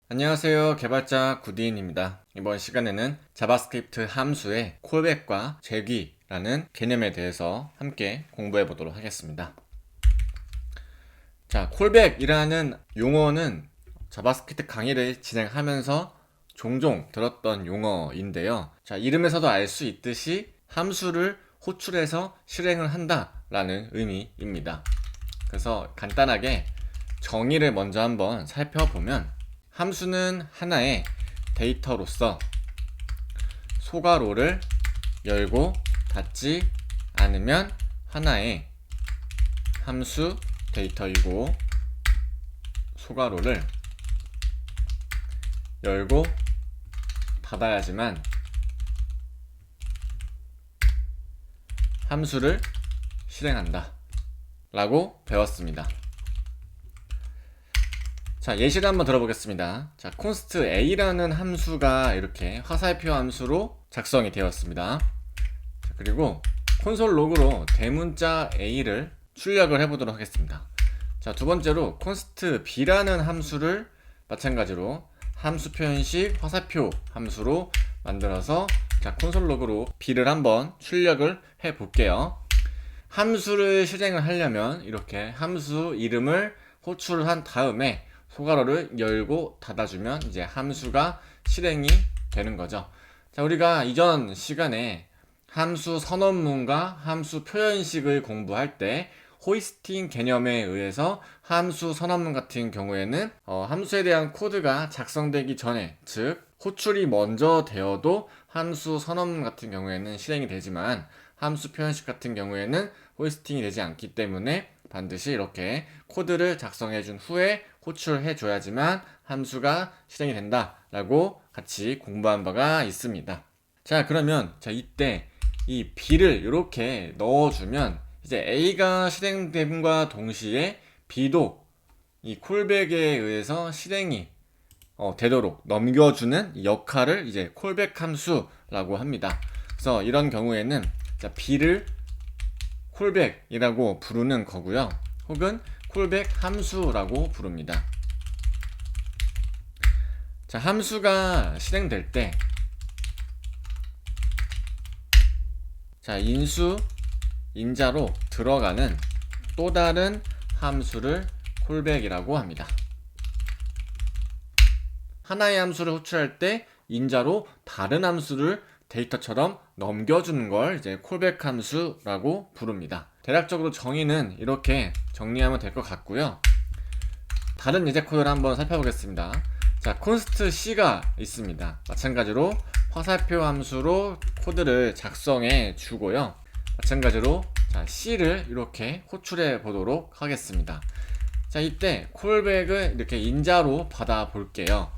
안녕하세요. 개발자 구디인입니다. 이번 시간에는 자바스크립트 함수의 콜백과 재귀라는 개념에 대해서 함께 공부해 보도록 하겠습니다. 자, 콜백이라는 용어는 자바스크립트 강의를 진행하면서 종종 들었던 용어인데요. 자, 이름에서도 알 수 있듯이 함수를 호출해서 실행을 한다라는 의미입니다. 그래서 간단하게 정의를 먼저 한번 살펴보면 함수는 하나의 데이터로서 소괄호를 열고 닫지 않으면 하나의 함수 데이터이고, 소괄호를 열고 닫아야지만 함수를 실행한다 라고 배웠습니다. 자, 예시를 한번 들어보겠습니다. 자, const a라는 함수가 이렇게 화살표 함수로 작성이 되었습니다. 자, 그리고 콘솔 로그로 대문자 a를 출력을 해보도록 하겠습니다. 자, 두 번째로 const b라는 함수를 마찬가지로 함수 표현식 화살표 함수로 만들어서 자, 콘솔 로그로 b를 한번 출력을 해 볼게요. 함수를 실행을 하려면 이렇게 함수 이름을 호출한 다음에 소괄호를 열고 닫아주면 이제 함수가 실행이 되는 거죠. 자, 우리가 이전 시간에 함수 선언문과 함수 표현식을 공부할 때 호이스팅 개념에 의해서 함수 선언문 같은 경우에는 함수에 대한 코드가 작성되기 전에, 즉 호출이 먼저 되어도 함수 선언문 같은 경우에는 실행이 되지만 함수 표현식 같은 경우에는 호이스팅이 되지 않기 때문에 반드시 이렇게 코드를 작성해 준 후에 호출해 줘야지만 함수가 실행이 된다 라고 같이 공부한 바가 있습니다. 자, 그러면 이때 이 b를 이렇게 넣어주면 이제 a가 실행됨과 동시에 b도 이 콜백에 의해서 실행이 되도록 넘겨주는 역할을 이제 콜백 함수라고 합니다. 그래서 이런 경우에는 b를 콜백이라고 부르는 거고요. 혹은 콜백 함수라고 부릅니다. 자, 함수가 실행될 때 자, 인수, 인자로 들어가는 또 다른 함수를 콜백이라고 합니다. 하나의 함수를 호출할 때 인자로 다른 함수를 데이터처럼 넘겨주는 걸 이제 콜백 함수라고 부릅니다. 대략적으로 정의는 이렇게 정리하면 될 것 같고요. 다른 예제 코드를 한번 살펴보겠습니다. 자, const c가 있습니다. 마찬가지로 화살표 함수로 코드를 작성해 주고요. 마찬가지로 자, c를 이렇게 호출해 보도록 하겠습니다. 자, 이때 콜백을 이렇게 인자로 받아 볼게요.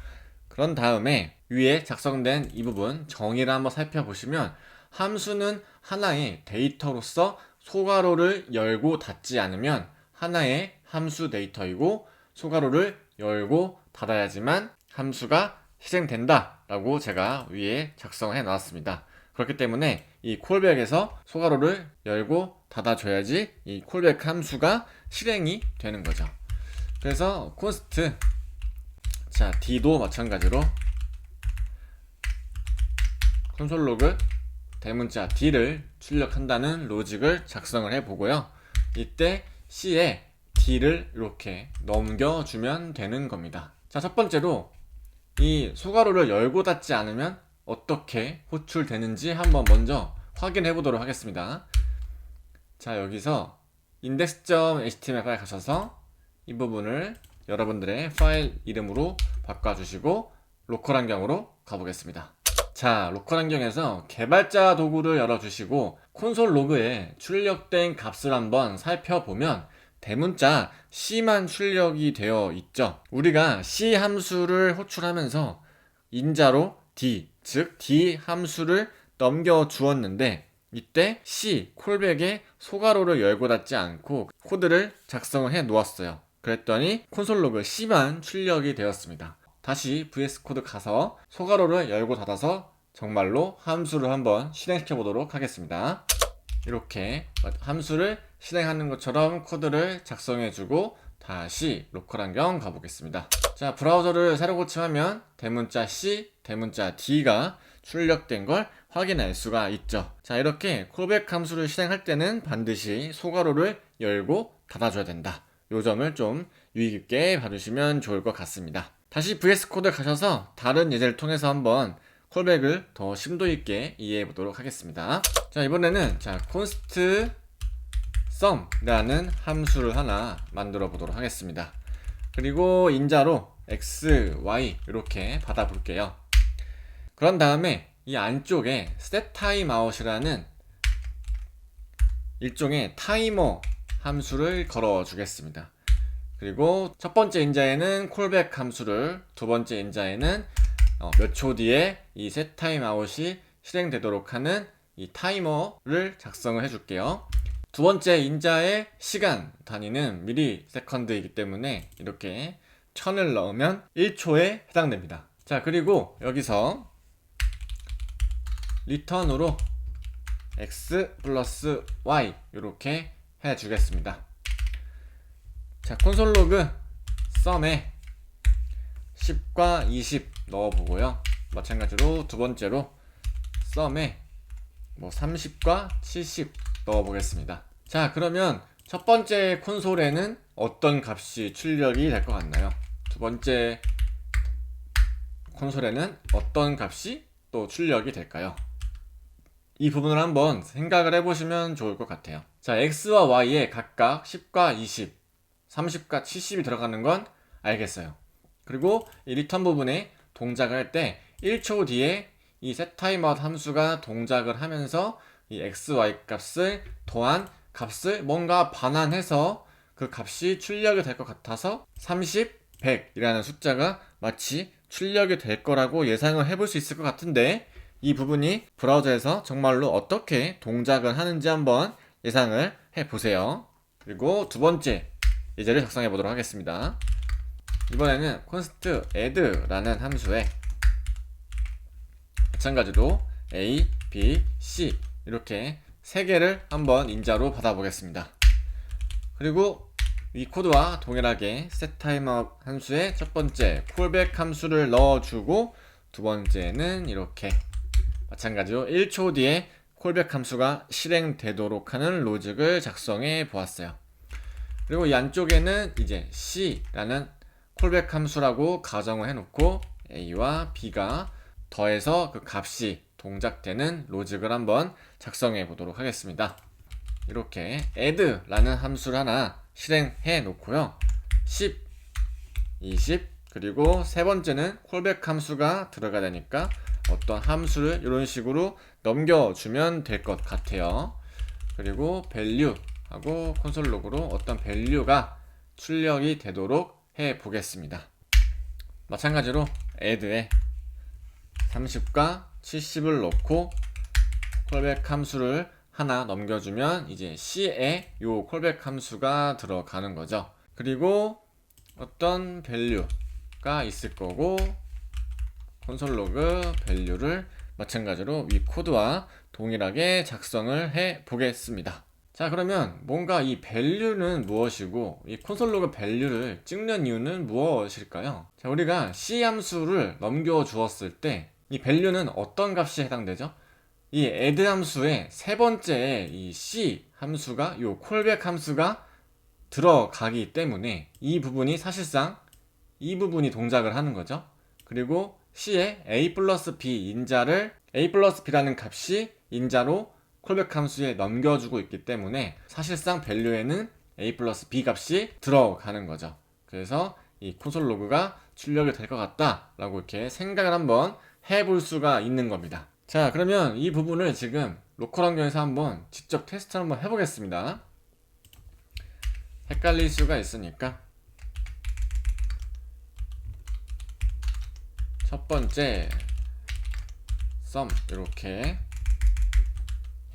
그런 다음에 위에 작성된 이 부분 정의를 한번 살펴보시면 함수는 하나의 데이터로서 소괄호를 열고 닫지 않으면 하나의 함수 데이터이고, 소괄호를 열고 닫아야지만 함수가 실행된다 라고 제가 위에 작성해 놨습니다. 그렇기 때문에 이 콜백에서 소괄호를 열고 닫아줘야지 이 콜백 함수가 실행이 되는 거죠. 그래서 const 자, d도 마찬가지로 콘솔 로그 대문자 d를 출력한다는 로직을 작성을 해보고요. 이때 c에 d를 이렇게 넘겨주면 되는 겁니다. 자, 첫 번째로 이 소괄호를 열고 닫지 않으면 어떻게 호출되는지 한번 먼저 확인해 보도록 하겠습니다. 자, 여기서 index.html 파일 가셔서 이 부분을 여러분들의 파일 이름으로 바꿔주시고 로컬 환경으로 가보겠습니다. 자, 로컬 환경에서 개발자 도구를 열어주시고 콘솔 로그에 출력된 값을 한번 살펴보면 대문자 c만 출력이 되어 있죠. 우리가 c 함수를 호출하면서 인자로 d, 즉 d 함수를 넘겨 주었는데 이때 c 콜백에 소괄호를 열고 닫지 않고 코드를 작성을 해 놓았어요. 그랬더니 콘솔 로그 c만 출력이 되었습니다. 다시 VS 코드 가서 소괄호를 열고 닫아서 정말로 함수를 한번 실행시켜 보도록 하겠습니다. 이렇게 함수를 실행하는 것처럼 코드를 작성해주고 다시 로컬 환경 가보겠습니다. 자, 브라우저를 새로 고침하면 대문자 C, 대문자 D가 출력된 걸 확인할 수가 있죠. 자, 이렇게 콜백 함수를 실행할 때는 반드시 소괄호를 열고 닫아줘야 된다. 요 점을 좀 유의 깊게 봐주시면 좋을 것 같습니다. 다시 VS 코드 가셔서 다른 예제를 통해서 한번 콜백을 더 심도 있게 이해해 보도록 하겠습니다. 자, 이번에는 const sum이라는 함수를 하나 만들어 보도록 하겠습니다. 그리고 인자로 x, y 이렇게 받아 볼게요. 그런 다음에 이 안쪽에 setTimeout이라는 일종의 타이머 함수를 걸어 주겠습니다. 그리고 첫 번째 인자에는 콜백 함수를, 두 번째 인자에는 몇 초 뒤에 이 setTimeout이 실행되도록 하는 이 타이머를 작성을 해줄게요. 두 번째 인자의 시간 단위는 밀리세컨드이기 때문에 이렇게 1000을 넣으면 1초에 해당됩니다. 자, 그리고 여기서 return으로 x 플러스 y 이렇게 해주겠습니다. 자, 콘솔 로그 sum에 10과 20 넣어보고요. 마찬가지로 두 번째로 sum에 30과 70 넣어보겠습니다. 자, 그러면 첫 번째 콘솔에는 어떤 값이 출력이 될 것 같나요? 두 번째 콘솔에는 어떤 값이 또 출력이 될까요? 이 부분을 한번 생각을 해보시면 좋을 것 같아요. 자, x와 y에 각각 10과 20, 30과 70이 들어가는 건 알겠어요. 그리고 이 리턴 부분에 동작을 할 때 1초 뒤에 이 setTimeout 함수가 동작을 하면서 이 x, y 값을 더한 값을 뭔가 반환해서 그 값이 출력이 될 것 같아서 30, 100이라는 숫자가 마치 출력이 될 거라고 예상을 해볼 수 있을 것 같은데, 이 부분이 브라우저에서 정말로 어떻게 동작을 하는지 한번 예상을 해보세요. 그리고 두 번째 예제를 작성해 보도록 하겠습니다. 이번에는 const add라는 함수에 마찬가지로 a, b, c 이렇게 세 개를 한번 인자로 받아보겠습니다. 그리고 이 코드와 동일하게 setTimeout 함수에 첫 번째 callback 함수를 넣어주고 두 번째는 이렇게 마찬가지로 1초 뒤에 callback 함수가 실행되도록 하는 로직을 작성해 보았어요. 그리고 이 안쪽에는 이제 C라는 callback 함수라고 가정을 해놓고 A와 B가 더해서 그 값이 동작되는 로직을 한번 작성해 보도록 하겠습니다. 이렇게 add라는 함수를 하나 실행해 놓고요. 10, 20 그리고 세 번째는 callback 함수가 들어가야 되니까 어떤 함수를 이런 식으로 넘겨주면 될 것 같아요. 그리고 value 하고 콘솔 로그로 어떤 value가 출력이 되도록 해 보겠습니다. 마찬가지로 add에 30과 70을 넣고 callback 함수를 하나 넘겨주면 이제 C에 요 callback 함수가 들어가는 거죠. 그리고 어떤 value가 있을 거고 콘솔 로그 value를 마찬가지로 위 코드와 동일하게 작성을 해 보겠습니다. 자, 그러면 뭔가 이 value는 무엇이고 이 콘솔 로그 value를 찍는 이유는 무엇일까요? 자, 우리가 C 함수를 넘겨 주었을 때 이 value는 어떤 값이 해당되죠? 이 add 함수의 세 번째 이 C 함수가 요 callback 함수가 들어가기 때문에 이 부분이 사실상 이 부분이 동작을 하는 거죠. 그리고 C에 a 플러스 b 인자를 a 플러스 b라는 값이 인자로 callback 함수에 넘겨주고 있기 때문에 사실상 value에는 a 플러스 b 값이 들어가는 거죠. 그래서 이 콘솔 로그가 출력이 될 것 같다 라고 이렇게 생각을 한번 해볼 수가 있는 겁니다. 자, 그러면 이 부분을 지금 로컬 환경에서 한번 직접 테스트를 한번 해보겠습니다. 헷갈릴 수가 있으니까 첫 번째 sum 이렇게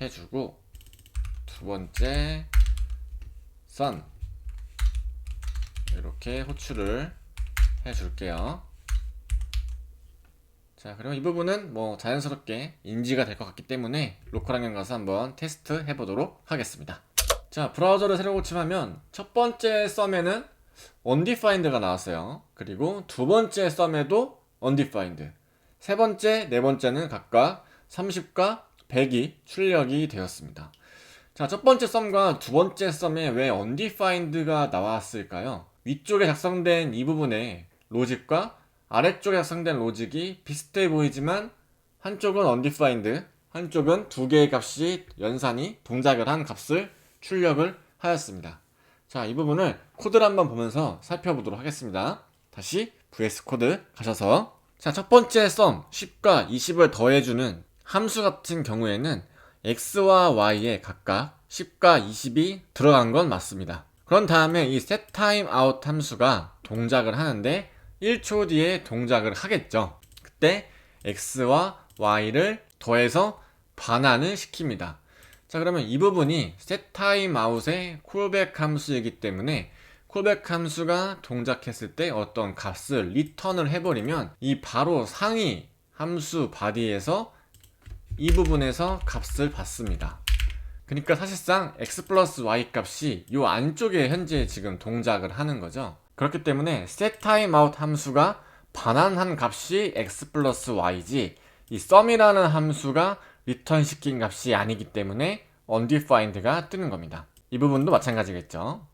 해주고 두 번째 sun 이렇게 호출을 해줄게요. 자, 그리고 이 부분은 자연스럽게 인지가 될 것 같기 때문에 로컬 환경 가서 한번 테스트 해보도록 하겠습니다. 자, 자, 브라우저를 새로 고침하면 첫 번째 썸에는 undefined가 나왔어요. 그리고 두 번째 썸에도 undefined, 세 번째, 네 번째는 각각 30과 100이 출력이 되었습니다. 자, 첫 번째 썸과 두 번째 썸에 왜 undefined가 나왔을까요? 위쪽에 작성된 이 부분에 로직과 아래쪽에 작성된 로직이 비슷해 보이지만 한쪽은 undefined, 한쪽은 두 개의 값이 연산이 동작을 한 값을 출력을 하였습니다. 자, 이 부분을 코드를 한번 보면서 살펴보도록 하겠습니다. 다시 VS 코드 가셔서, 자, 첫 번째 sum 10과 20을 더해주는 함수 같은 경우에는 x와 y에 각각 10과 20이 들어간 건 맞습니다. 그런 다음에 이 setTimeout 함수가 동작을 하는데 1초 뒤에 동작을 하겠죠. 그때 x와 y를 더해서 반환을 시킵니다. 자, 그러면 이 부분이 setTimeout의 콜백 함수이기 때문에 콜백 함수가 동작했을 때 어떤 값을 리턴을 해버리면 이 바로 상위 함수 바디에서 이 부분에서 값을 받습니다. 그러니까 사실상 x 플러스 y 값이 이 안쪽에 현재 지금 동작을 하는 거죠. 그렇기 때문에 setTimeout 함수가 반환한 값이 x 플러스 y지 이 sum이라는 함수가 리턴 시킨 값이 아니기 때문에 undefined가 뜨는 겁니다. 이 부분도 마찬가지겠죠.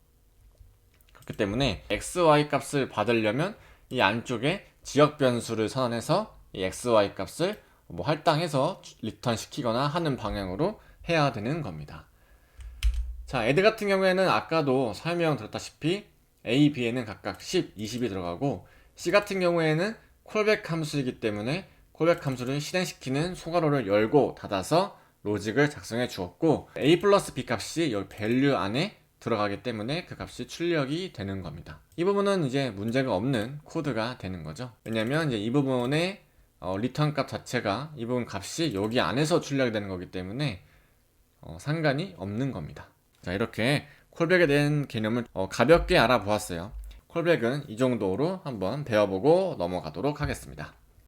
그렇기 때문에 x, y 값을 받으려면 이 안쪽에 지역 변수를 선언해서 이 x, y 값을 할당해서 리턴 시키거나 하는 방향으로 해야 되는 겁니다. 자, add 같은 경우에는 아까도 설명드렸다시피 a, b에는 각각 10, 20이 들어가고 c 같은 경우에는 콜백 함수이기 때문에 콜백 함수를 실행시키는 소괄호를 열고 닫아서 로직을 작성해 주었고 a 플러스 b 값이 여기 value 안에 들어가기 때문에 그 값이 출력이 되는 겁니다. 이 부분은 이제 문제가 없는 코드가 되는 거죠. 왜냐면 이제 이 부분의 리턴 값 자체가 이 부분 값이 여기 안에서 출력이 되는 거기 때문에 상관이 없는 겁니다. 자, 이렇게 콜백에 대한 개념을 가볍게 알아보았어요. 콜백은 이 정도로 한번 배워보고 넘어가도록 하겠습니다.